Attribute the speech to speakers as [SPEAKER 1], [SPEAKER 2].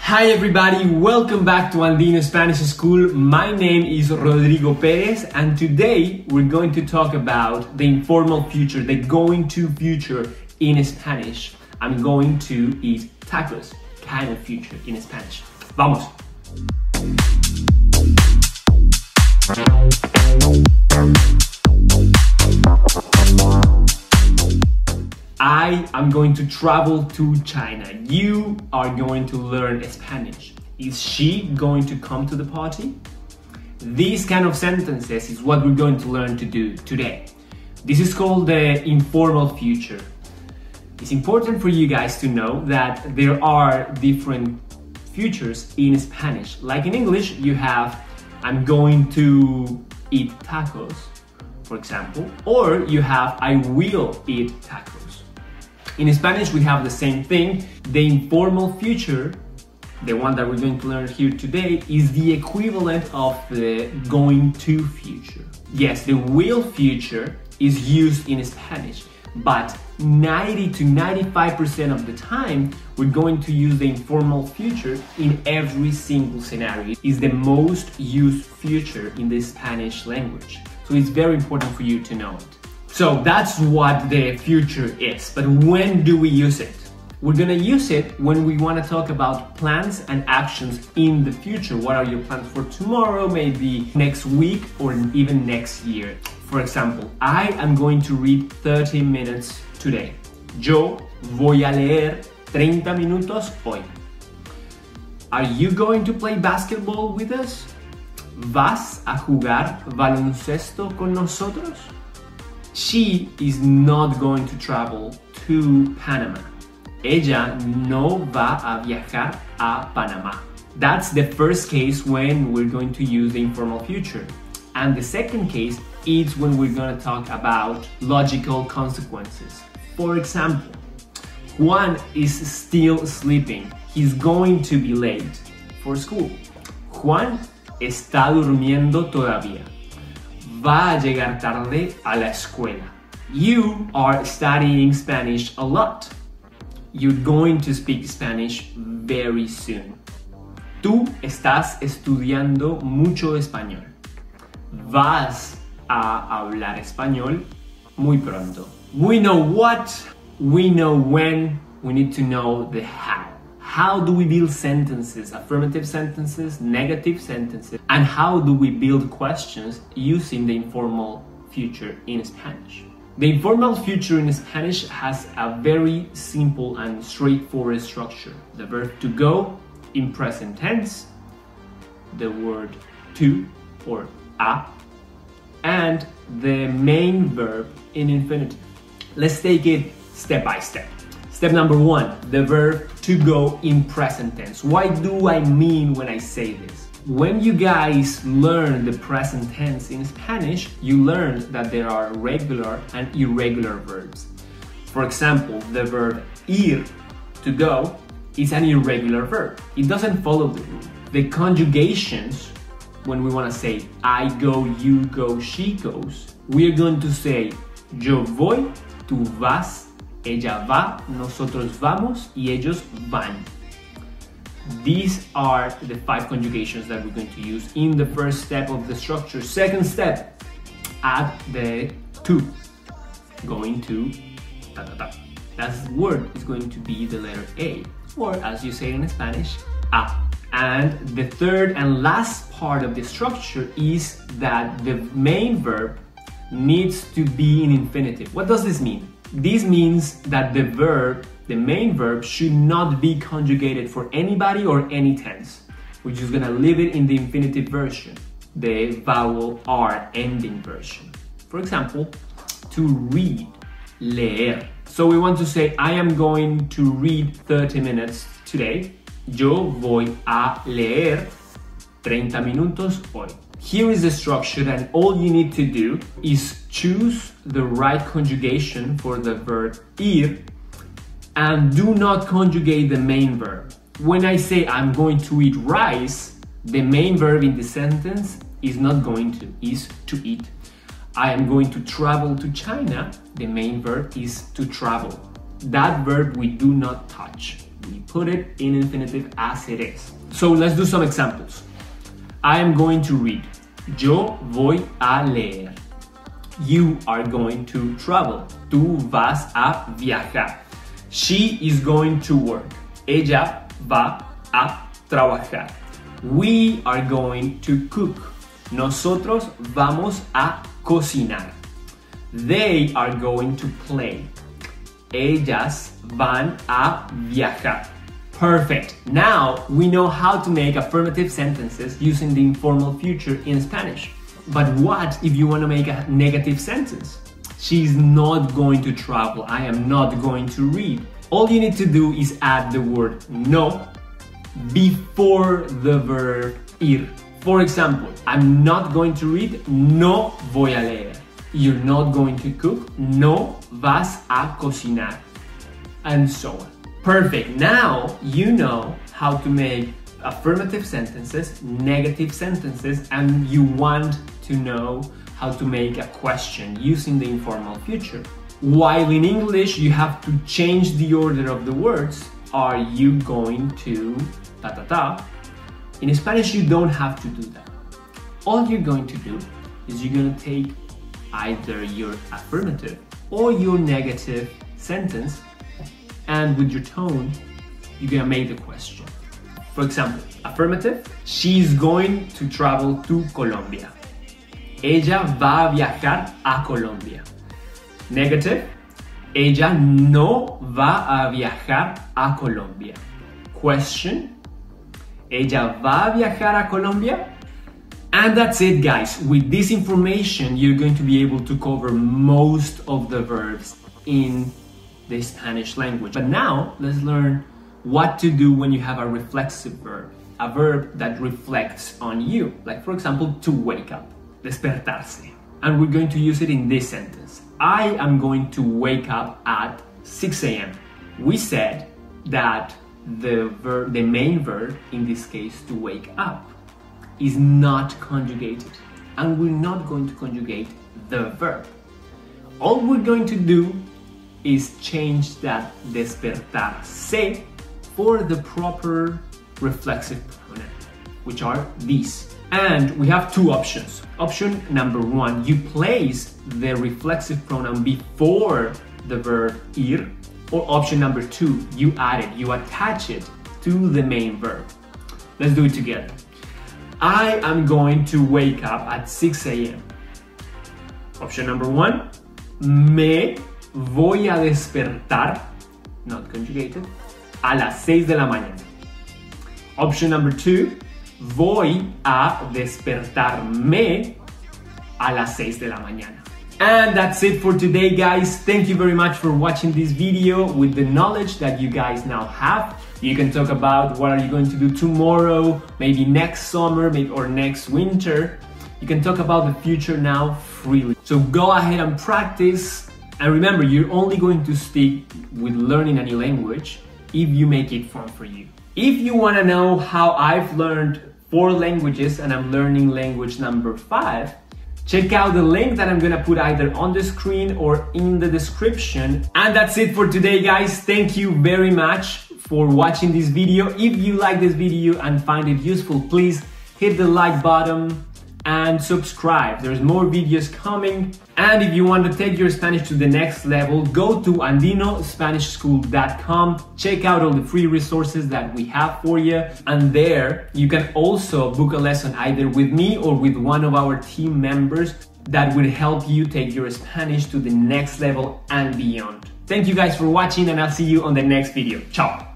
[SPEAKER 1] Hi everybody, welcome back to Andino Spanish School. My name is Rodrigo Perez and today we're going to talk about the informal future, the going to future in Spanish. I'm going to eat tacos, kind of future in Spanish. Vamos! I am going to travel to China. You are going to learn Spanish. Is she going to come to the party? These kind of sentences is what we're going to learn to do today. This is called the informal future. It's important for you guys to know that there are different futures in Spanish. Like in English, you have I'm going to eat tacos, for example, or you have I will eat tacos. In Spanish, we have the same thing. The informal future, the one that we're going to learn here today, is the equivalent of the going to future. Yes, the will future is used in Spanish, but 90 to 95% of the time, we're going to use the informal future in every single scenario. It's the most used future in the Spanish language. So it's very important for you to know it. So that's what the future is, but when do we use it? We're gonna use it when we wanna talk about plans and actions in the future. What are your plans for tomorrow, maybe next week, or even next year? For example, I am going to read 30 minutes today. Yo voy a leer 30 minutos hoy. Are you going to play basketball with us? ¿Vas a jugar baloncesto con nosotros? She is not going to travel to Panama. Ella no va a viajar a Panamá. That's the first case when we're going to use the informal future. And the second case is when we're going to talk about logical consequences. For example, Juan is still sleeping. He's going to be late for school. Juan está durmiendo todavía. Va a llegar tarde a la escuela. You are studying Spanish a lot. You're going to speak Spanish very soon. Tú estás estudiando mucho español. Vas a hablar español muy pronto. We know what, we know when, we need to know the how. How do we build sentences, affirmative sentences, negative sentences, and how do we build questions using the informal future in Spanish? The informal future in Spanish has a very simple and straightforward structure. The verb to go in present tense, the word to or a, and the main verb in infinitive. Let's take it step by step. Step number one, the verb to go in present tense. What do I mean when I say this? When you guys learn the present tense in Spanish, you learn that there are regular and irregular verbs. For example, the verb ir, to go, is an irregular verb. It doesn't follow the rule. The conjugations, when we want to say I go, you go, she goes, we are going to say yo voy, tú vas, ella va, nosotros vamos, y ellos van. These are the 5 conjugations that we're going to use in the first step of the structure. Second step, add the to. Going to, ta ta ta. That word is going to be the letter A, or as you say in Spanish, a. And the third and last part of the structure is that the main verb needs to be in infinitive. What does this mean? This means that the main verb should not be conjugated for anybody or any tense. We're just gonna leave it in the infinitive version, the vowel R ending version. For example, to read, leer. So we want to say, I am going to read 30 minutes today. Yo voy a leer 30 minutos hoy. Here is the structure, and all you need to do is choose the right conjugation for the verb ir and do not conjugate the main verb. When I say I'm going to eat rice, the main verb in the sentence is not going to, is to eat. I am going to travel to China, the main verb is to travel. That verb we do not touch. We put it in infinitive as it is. So let's do some examples. I am going to read. Yo voy a leer. You are going to travel. Tú vas a viajar. She is going to work. Ella va a trabajar. We are going to cook. Nosotros vamos a cocinar. They are going to play. Ellas van a viajar. Perfect. Now we know how to make affirmative sentences using the informal future in Spanish. But what if you want to make a negative sentence? She's not going to travel. I am not going to read. All you need to do is add the word no before the verb ir. For example, I'm not going to read, no voy a leer. You're not going to cook, no vas a cocinar. And so on. Perfect. Now you know how to make affirmative sentences, negative sentences, and you want to know how to make a question using the informal future. While in English you have to change the order of the words, are you going to ta ta ta? In Spanish you don't have to do that. All you're going to do is you're going to take either your affirmative or your negative sentence, and with your tone you're going to make the question. For example, affirmative, she's going to travel to Colombia. Ella va a viajar a Colombia. Negative, ella no va a viajar a Colombia. Question, ella va a viajar a Colombia? And that's it, guys. With this information, you're going to be able to cover most of the verbs in the Spanish language. But now, let's learn what to do when you have a reflexive verb, a verb that reflects on you. Like, for example, to wake up, despertarse. And we're going to use it in this sentence. I am going to wake up at 6 a.m. We said that the main verb, in this case, to wake up, is not conjugated. And we're not going to conjugate the verb. All we're going to do is change that despertarse for the proper reflexive pronoun, which are these. And we have two options. Option number one, you place the reflexive pronoun before the verb ir. Or option number two, you add it, you attach it to the main verb. Let's do it together. I am going to wake up at 6 a.m. Option number one, me voy a despertar, not conjugated, a las 6 de la mañana. Option number two, voy a despertarme a las 6 de la mañana. And that's it for today, guys. Thank you very much for watching this video. With the knowledge that you guys now have, you can talk about what are you going to do tomorrow, maybe next summer, maybe or next winter. You can talk about the future now freely. So go ahead and practice. And remember, you're only going to stick with learning a new language if you make it fun for you. If you want to know how I've learned 4 languages and I'm learning language number 5, check out the link that I'm gonna put either on the screen or in the description. And that's it for today, guys. Thank you very much for watching this video. If you like this video and find it useful, please hit the like button and subscribe. There's more videos coming. And if you want to take your Spanish to the next level, go to AndinoSpanishSchool.com. Check out all the free resources that we have for you. And there you can also book a lesson either with me or with one of our team members that will help you take your Spanish to the next level and beyond. Thank you guys for watching, and I'll see you on the next video. Ciao!